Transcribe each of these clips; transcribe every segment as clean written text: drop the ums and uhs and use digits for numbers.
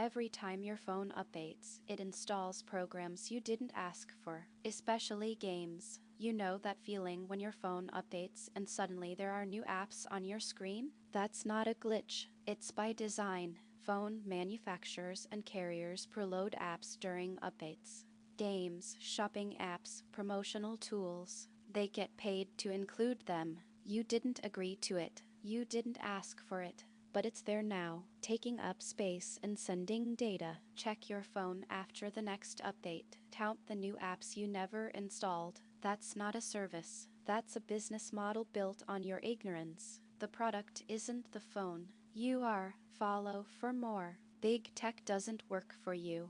Every time your phone updates, it installs programs you didn't ask for, especially games. You know that feeling when your phone updates and suddenly there are new apps on your screen? That's not a glitch. It's by design. Phone manufacturers and carriers preload apps during updates. Games, shopping apps, promotional tools. They get paid to include them. You didn't agree to it. You didn't ask for it. But it's there now, taking up space and sending data. Check your phone after the next update. Count the new apps you never installed. That's not a service. That's a business model built on your ignorance. The product isn't the phone. You are. Follow for more. Big tech doesn't work for you.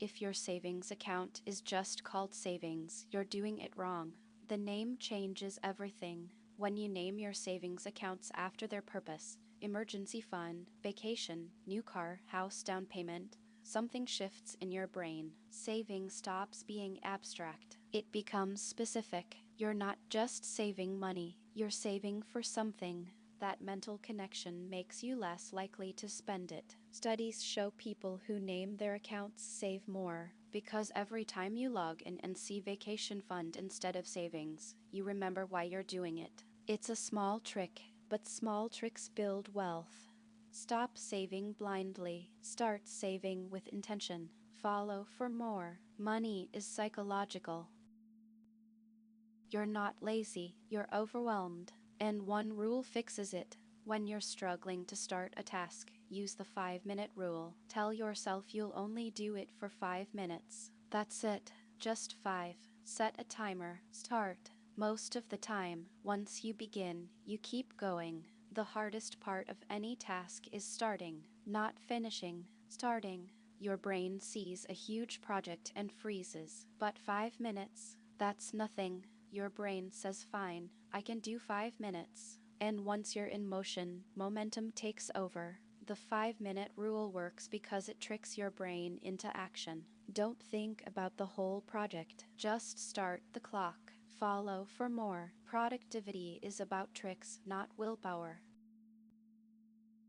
If your savings account is just called savings, you're doing it wrong. The name changes everything. When you name your savings accounts after their purpose, emergency fund, vacation, new car, house down payment, something shifts in your brain. Saving stops being abstract. It becomes specific. You're not just saving money, you're saving for something. That mental connection makes you less likely to spend it. Studies show people who name their accounts save more, because every time you log in and see vacation fund instead of savings, you remember why you're doing it. It's a small trick, but small tricks build wealth. Stop saving blindly. Start saving with intention. Follow for more. Money is psychological. You're not lazy, you're overwhelmed. And one rule fixes it. When you're struggling to start a task, use the 5-minute rule. Tell yourself you'll only do it for 5 minutes. That's it, just 5. Set a timer. Start. Most of the time, once you begin, you keep going. The hardest part of any task is starting, not finishing. Starting. Your brain sees a huge project and freezes. But 5 minutes, that's nothing. Your brain says fine, I can do 5 minutes. And once you're in motion, momentum takes over. The 5-minute rule works because it tricks your brain into action. Don't think about the whole project. Just start the clock. Follow for more. Productivity is about tricks, not willpower.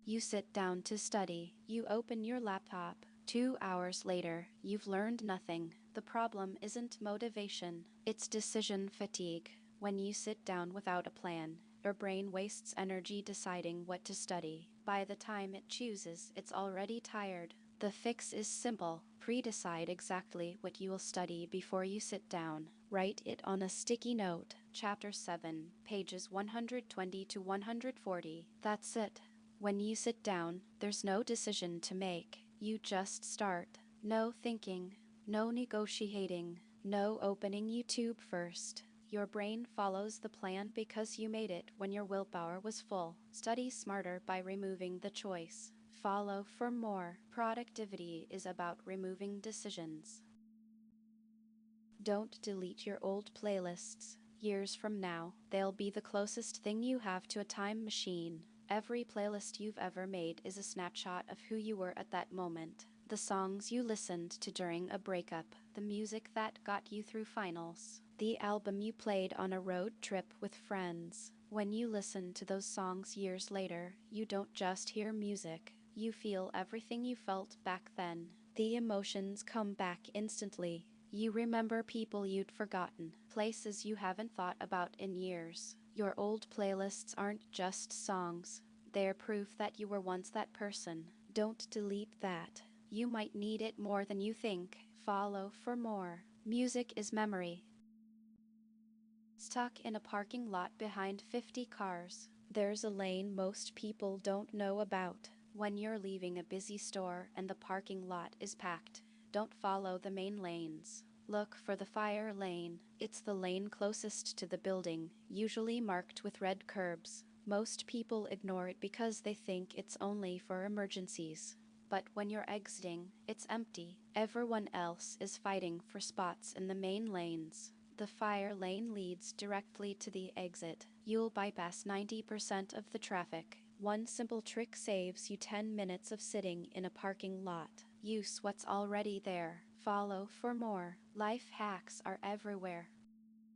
You sit down to study. You open your laptop. 2 hours later, you've learned nothing. The problem isn't motivation, it's decision fatigue. When you sit down without a plan, your brain wastes energy deciding what to study. By the time it chooses, it's already tired. The fix is simple. Pre-decide exactly what you will study before you sit down. Write it on a sticky note. Chapter 7, pages 120 to 140. That's it. When you sit down, there's no decision to make. You just start. No thinking, no negotiating, no opening YouTube first. Your brain follows the plan because you made it when your willpower was full. Study smarter by removing the choice. Follow for more. Productivity is about removing decisions. Don't delete your old playlists. Years from now, they'll be the closest thing you have to a time machine. Every playlist you've ever made is a snapshot of who you were at that moment. The songs you listened to during a breakup, the music that got you through finals, the album you played on a road trip with friends. When you listen to those songs years later, you don't just hear music, you feel everything you felt back then. The emotions come back instantly. You remember people you'd forgotten, places you haven't thought about in years. Your old playlists aren't just songs. They're proof that you were once that person. Don't delete that. You might need it more than you think. Follow for more. Music is memory. Stuck in a parking lot behind 50 cars. There's a lane most people don't know about. When you're leaving a busy store and the parking lot is packed, don't follow the main lanes. Look for the fire lane. It's the lane closest to the building, usually marked with red curbs. Most people ignore it because they think it's only for emergencies. But when you're exiting, it's empty. Everyone else is fighting for spots in the main lanes. The fire lane leads directly to the exit. You'll bypass 90% of the traffic. One simple trick saves you 10 minutes of sitting in a parking lot. Use what's already there. Follow for more. Life hacks are everywhere.